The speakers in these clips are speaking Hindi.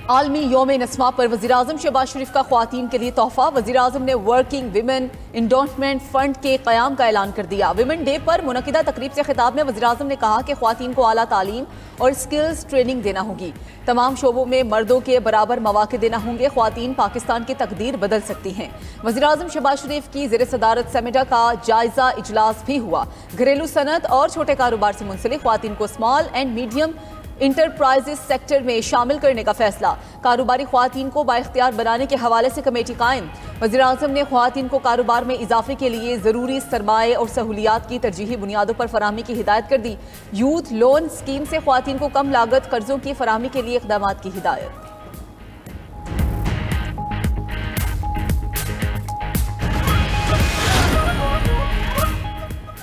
आलमी यौम नस्मा पर वज़ीर-ए-आज़म शहबाज शरीफ का ख्वातीन के लिए तोहफा। वज़ीर-ए-आज़म ने वर्किंग विमेन इंडोर्समेंट फंड के क़याम का ऐलान कर दिया। विमेन डे पर मुनक़िदा तकरीब से खिताब में वज़ीर-ए-आज़म ने कहा कि ख्वातीन को आला तालीम और स्किल्स ट्रेनिंग देना होगी। तमाम शोबों में मर्दों के बराबर मौक़े देना होंगे। ख्वातीन पाकिस्तान की तकदीर बदल सकती हैं। वज़ीर-ए-आज़म शहबाज शरीफ की ज़ेर सदारत सेमेडा का जायजा इजलास भी हुआ। घरेलू सनत और छोटे कारोबार से मुंसलिक ख्वातीन को small and medium enterprises sector में शामिल करने का फैसला। कारोबारी ख्वातीन को बाइख्तियार बनाने के हवाले से कमेटी कायम। वज़ीर-ए-आज़म ने ख्वातीन को कारोबार में इजाफे के लिए ज़रूरी सरमाए और सहूलियात की तरजीही बुनियादों पर फराहमी की हिदायत कर दी। यूथ लोन स्कीम से ख्वातीन को कम लागत कर्जों की फराहमी के लिए इक़दाम की हिदायत।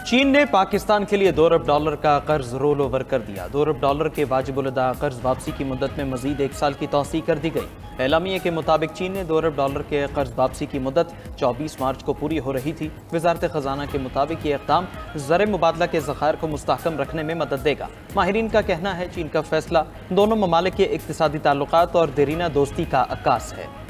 चीन ने पाकिस्तान के लिए $2 अरब का कर्ज रोल ओवर कर दिया। $2 अरब के वाजिबुल अदा कर्ज वापसी की मुद्दत में मजीद 1 साल की तौसी कर दी गई। एलामिया के मुताबिक चीन ने $2 अरब के कर्ज वापसी की मुद्दत 24 मार्च को पूरी हो रही थी। वजारत खजाना के मुताबिक ये इक़दाम ज़र मुबादला के ज़खायर को मुस्तहकम रखने में मदद देगा। माहिरीन का कहना है चीन का फैसला दोनों ममालिक के इक़्तिसादी ताल्लुकात और देरीना दोस्ती का अक्कास है।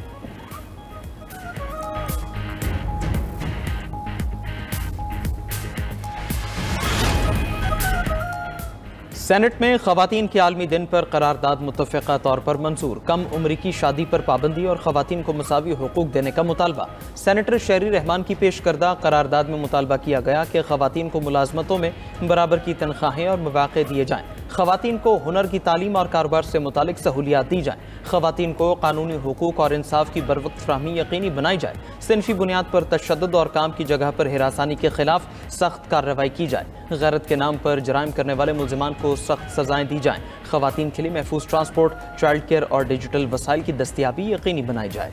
सेनेट में खवातीन के आलमी दिन पर करारदाद मुत्तफ़िक़ा तौर पर मंजूर। कम उम्र की शादी पर पाबंदी और खवातीन को मसावी हुकूक देने का मुतालबा। सेनेटर शहरी रहमान की पेश करदा करारदाद में मुतालबा किया गया कि खवातीन को मुलाजमतों में बराबर की तनख्वाहें और मौक़े दिए जाएँ। खवातीन को हुनर की तालीम और कारोबार से मुतालिक सहूलियात दी जाएँ। खवातीन को कानूनी हुकूक और इंसाफ की बरवक्त फ्राहमी यकीनी बनाई जाए। सिनफी बुनियाद पर तशद्दुद और काम की जगह पर हिरासानी के खिलाफ सख्त कार्रवाई की जाए। गैरत के नाम पर जराइम करने वाले मुल्जिमान को सख्त सजाएं दी जाएँ। खवातीन के लिए महफूज ट्रांसपोर्ट, चाइल्ड केयर और डिजिटल वसाइल की दस्तियाबी यकीनी बनाई जाए।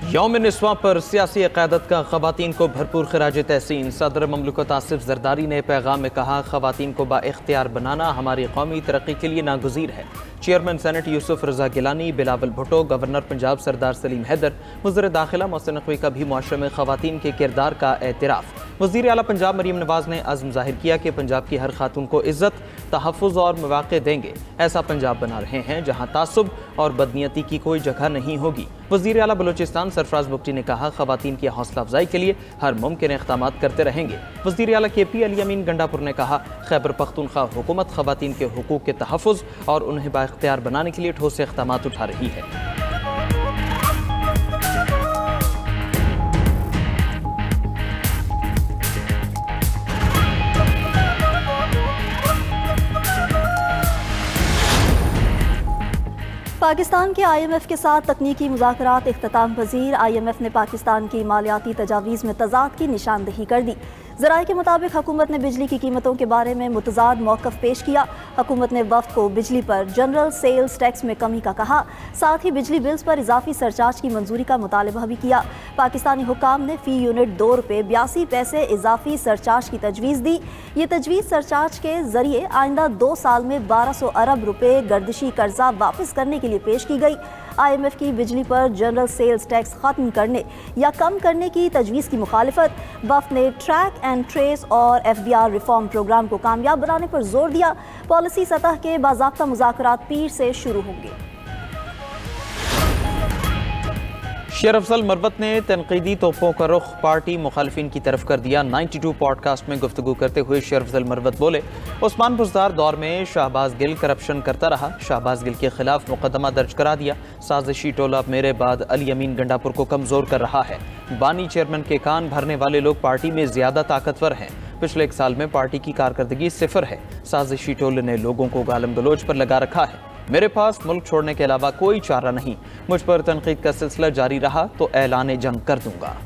यौम निस्वा पर सियासी क़यादत का खवातीन को भरपूर खिराज तहसीन। सदर ममलकत आसिफ जरदारी ने पैगाम में कहा, खवातीन को बाइख्तियार बनाना हमारी कौमी तरक्की के लिए नागुज़ीर है। चेयरमैन सेनेट यूसुफ रजा गिलानी, बिलावल भुट्टो, गवर्नर पंजाब सरदार सलीम हैदर, वज़ीर दाखिला मोहसिन नकवी का भी मुआशरे में खवातीन के किरदार का एतराफ़। वज़ीर आला पंजाब मरीम नवाज ने अज़्म ज़ाहिर किया कि पंजाब की हर खातून को इज़्ज़त, तहफ़्फ़ुज़ और मौक़े देंगे। ऐसा पंजाब बना रहे हैं जहाँ तासुब और बदनीयती की कोई जगह नहीं होगी। वज़ीर आला बलूचिस्तान सरफराज बुगटी ने कहा, खवातीन की हौसला अफजाई के लिए हर मुमकिन इक़दाम करते रहेंगे। वज़ीर आला KP अली अमीन गंडापुर ने कहा, खैबर पख्तूनख्वा हुकूमत खवातीन के हुकूक के तहफ़्फ़ुज़ और उन्हें बाइख्तियार बनाने के लिए ठोस इक़दाम उठा रही है। पाकिस्तान के IMF के साथ तकनीकी मुज़ाकरात इख्तिताम पज़ीर। IMF ने पाकिस्तान की मालियाती तजावीज़ में तज़ाद की निशानदही कर दी। ज़राए के मुताबिक हुकूमत ने बिजली की कीमतों के बारे में मुतज़ाद मौक़िफ़ पेश किया। हुकूमत ने वफ़द को बिजली पर जनरल सेल्स टैक्स में कमी का कहा। साथ ही बिजली बिल्स पर इजाफी सरचार्ज की मंजूरी का मुतालबा भी किया। पाकिस्तानी हुकाम ने फ़ी यूनिट ₹2.82 इजाफी सरचार्ज की तजवीज़ दी। ये तजवीज़ सरचार्ज के ज़रिए आइंदा 2 साल में 1200 अरब रुपये गर्दिशी कर्जा वापस करने के लिए पेश की गई। IMF की बिजली पर जनरल सेल्स टैक्स ख़त्म करने या कम करने की तजवीज़ की मुखालिफत। वफ़द ने ट्रैक एंड ट्रेस और FBR रिफॉर्म प्रोग्राम को कामयाब बनाने पर जोर दिया। पॉलिसी सतह के बाज़ाब्ता मुज़ाकरात पीर से शुरू होंगे। शेर अफजल मरवत ने तनकीदी तोपों का रुख पार्टी मुखालिफिन की तरफ कर दिया। 92 पॉडकास्ट में गुफ्तगू करते हुए शेर अफजल मरवत बोले, उस्मान बुज़दार दौर में शाहबाज गिल करप्शन करता रहा। शाहबाज गिल के खिलाफ मुकदमा दर्ज करा दिया। साजिशी टोला मेरे बाद अली अमीन गंडापुर को कमज़ोर कर रहा है। बानी चेयरमैन के कान भरने वाले लोग पार्टी में ज़्यादा ताकतवर हैं। पिछले 1 साल में पार्टी की कारकर्दगी 0 है। साजिशी टोले ने लोगों को गालम गलोच पर लगा रखा है। मेरे पास मुल्क छोड़ने के अलावा कोई चारा नहीं। मुझ पर तनकीद का सिलसिला जारी रहा तो ऐलान जंग कर दूंगा।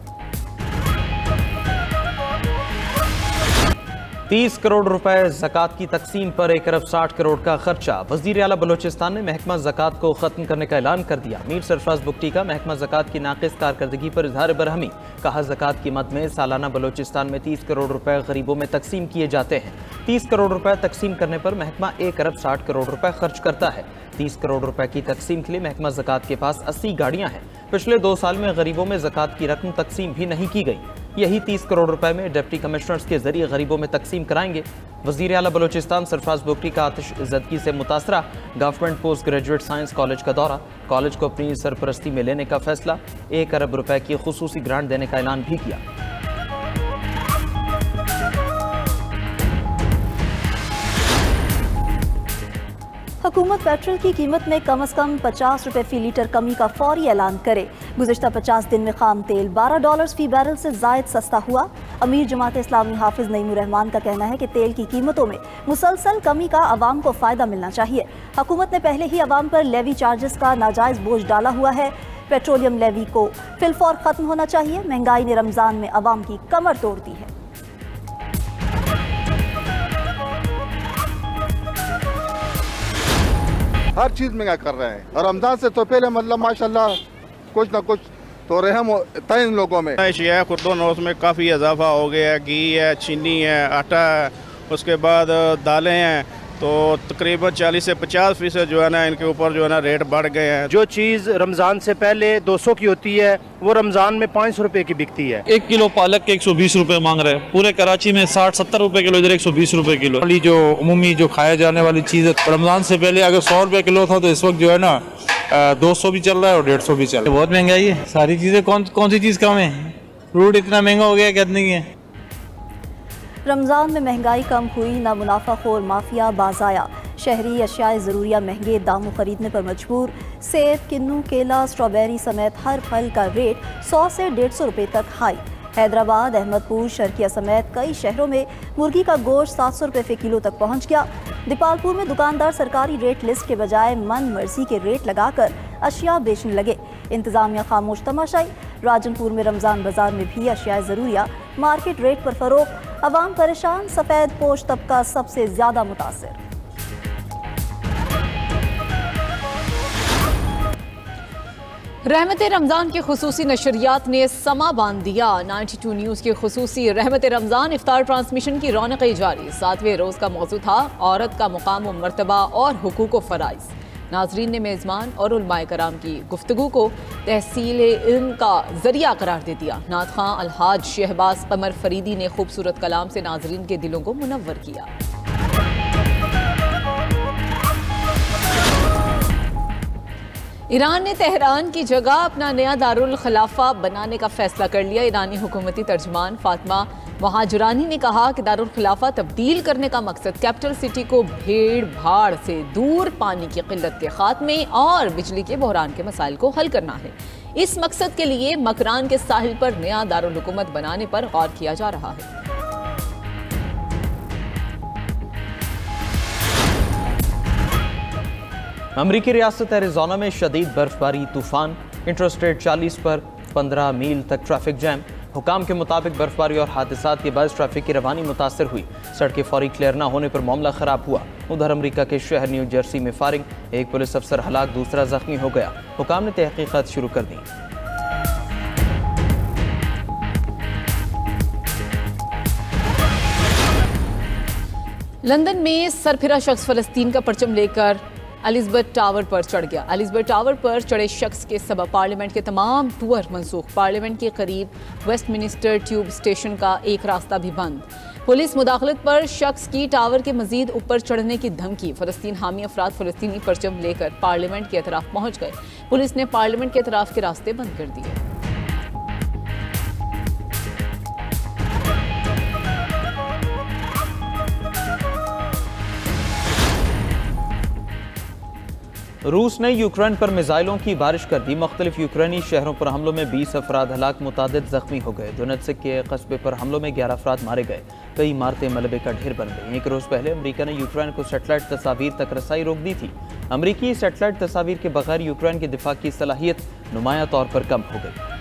30 करोड़ रुपए ज़कात की तकसीम पर 1 अरब 60 करोड़ का खर्चा। वज़ीर आला बलूचिस्तान ने महकमा ज़कात को ख़त्म करने का ऐलान कर दिया। मीर सरफराज बुगटी का महकमा ज़कात की नाक़िस कारकर्दगी पर इज़हार बरहमी। कहा, ज़कात की मद में सालाना बलूचिस्तान में 30 करोड़ रुपए गरीबों में तकसीम किए जाते हैं। 30 करोड़ रुपए तकसीम करने पर महकमा 1 अरब 60 करोड़ रुपए खर्च करता है। 30 करोड़ रुपए की तकसीम के लिए महकमा ज़कात के पास 80 गाड़ियाँ हैं। पिछले 2 साल में गरीबों में ज़कात की रकम तकसीम भी नहीं की गई। यही 30 करोड़ रुपए में डिप्टी कमिश्नर्स के जरिए गरीबों में तकसीम कराएंगे। वज़ीर आला बलोचिस्तान सरफराज बुगटी का आतिश ज़दगी से मुतासरा government post graduate science college का दौरा, कॉलेज को अपनी सरपरस्ती में लेने का फैसला, 1 अरब रुपए की खुसूसी ग्रांट देने का ऐलान भी किया। हुकूमत पेट्रोल की कीमत में कम से कम 50 रुपए फी लीटर कमी का फौरी ऐलान करे। गुज़िश्ता 50 दिन में खाम तेल $12 फी बैरल से जायद सस्ता हुआ। अमीर जमात इस्लामी हाफिज नईमुर रहमान का कहना है कि तेल की कीमतों में मुसलसल कमी का अवाम को फ़ायदा मिलना चाहिए। हुकूमत ने पहले ही अवाम पर लेवी चार्जेस का नाजायज़ बोझ डाला हुआ है। पेट्रोलियम लेवी को फिलफौर ख़त्म होना चाहिए। महंगाई ने रमज़ान में अवाम की कमर तोड़ दी है। हर चीज़ महंगा कर रहे हैं और रमज़ान से तो पहले मतलब माशाल्लाह कुछ ना कुछ तो रहम होता है इन लोगों में। खुर्दो नोस में काफ़ी इजाफा हो गया है। घी है, चीनी है, आटा है, उसके बाद दालें हैं, तो तकरीबन 40 से 50% जो है ना इनके ऊपर जो है ना रेट बढ़ गए हैं। जो चीज़ रमज़ान से पहले 200 की होती है वो रमज़ान में 500 रुपए की बिकती है। 1 किलो पालक के 120 रुपए मांग रहे हैं। पूरे कराची में 60-70 रुपए किलो, इधर 120 रुपए किलो। जो उमूमी जो खाया जाने वाली चीज़ है, रमज़ान से पहले अगर 100 रुपए किलो था तो इस वक्त जो है ना 200 भी चल रहा है और 150 भी चल रहा है। बहुत महंगाई है। सारी चीज़ें कौन सी चीज़ कम है? फ्रूट इतना महंगा हो गया कितने की है। रमज़ान में महंगाई कम हुई, ना मुनाफाखोर माफिया बाज आया। शहरी अशियाए ज़रूरिया महंगे दामों खरीदने पर मजबूर। सेब, किन्नू, केला, स्ट्रॉबेरी समेत हर फल का रेट 100 से 150 रुपये तक हाई। हैदराबाद, अहमदपुर, शर्किया समेत कई शहरों में मुर्गी का गोश्त 700 रुपये फ़ी किलो तक पहुँच गया। दीपालपुर में दुकानदार सरकारी रेट लिस्ट के बजाय मन मर्जी के रेट लगाकर अशिया बेचने लगे। इंतज़ामिया खामोश तमाशाई। राजनपुर में रमज़ान बाजार में भी अशिया ज़रूरिया मार्केट रेट पर फ़रोख्त। अवाम परेशान, सफ़ेद पोश तबका सबसे ज़्यादा मुतासिर। रहमत रमज़ान के खुसूसी नशरियात ने समा बांध दिया। 92 न्यूज़ के खुसूसी रहमत रमज़ान इफ्तार ट्रांसमिशन की रौनक़ें जारी। 7वें रोज़ का मौजू था औरत का मुकाम व मर्तबा और हुकूक व फ़राइज़। नाज़रीन ने मेज़बान और उलमाए कराम की गुफ्तगू को तहसील इल्म का ज़रिया करार दे दिया। नात खां अलहाज शहबाज कमर फरीदी ने खूबसूरत कलाम से नाज़रीन के दिलों को मुनव्वर किया। ईरान ने तेहरान की जगह अपना नया दारुल खिलाफा बनाने का फैसला कर लिया। ईरानी हुकूमती तर्जमान फातिमा महाजुरानी ने कहा कि दारुल खिलाफा तब्दील करने का मकसद कैपिटल सिटी को भीड़ भाड़ से दूर, पानी की किल्लत के खात्मे और बिजली के बहरान के मसाइल को हल करना है। इस मकसद के लिए मकरान के साहिल पर नया दारुल हुकूमत बनाने पर गौर किया जा रहा है। अमरीकी रियासत एरिज़ोना में शदीद बर्फबारी, तूफान, इंटरस्टेट 40 पर 15 मील तक ट्रैफिक जैम। हुकाम के मुताबिक बर्फबारी और हादसात के बाद ट्रैफिक की रवानी मुतासर हुई। सड़कें फौरी क्लियर न होने पर मामला खराब हुआ। उधर अमरीका के शहर न्यू जर्सी में फायरिंग, एक पुलिस अफसर हलाक, दूसरा जख्मी हो गया। हुकाम ने तहकीकात शुरू कर दी। लंदन में सरफिरा शख्स फलस्तीन का परचम लेकर एलिज़ाबेथ टावर पर चढ़ गया। एलिज़ाबेथ टावर पर चढ़े शख्स के सबब पार्लियामेंट के तमाम टूर मनसूख। पार्लियामेंट के करीब वेस्टमिनिस्टर ट्यूब स्टेशन का एक रास्ता भी बंद। पुलिस मुदाखलत पर शख्स की टावर के मजीद ऊपर चढ़ने की धमकी। फलस्तीन हामी अफराद फलस्तीनी परचम लेकर पार्लियामेंट के अतराफ पहुँच गए। पुलिस ने पार्लियामेंट के अतराफ के रास्ते बंद कर दिए। रूस ने यूक्रेन पर मिसाइलों की बारिश कर दी। मुख्तलिफ यूक्रेनी शहरों पर हमलों में 20 अफराद हलाक, मुतादिद जख्मी हो गए। दोनेत्स्क के कस्बे पर हमलों में 11 अफराद मारे गए। कई इमारतें मलबे का ढेर बन गई। एक रोज़ पहले अमरीका ने यूक्रेन को सेटेलाइट तस्वीर तक रसाई रोक दी थी। अमरीकी सेटेलाइट तस्वीर के बगैर यूक्रेन के दिफा की सलाहियत नुमाया तौर पर कम हो गई।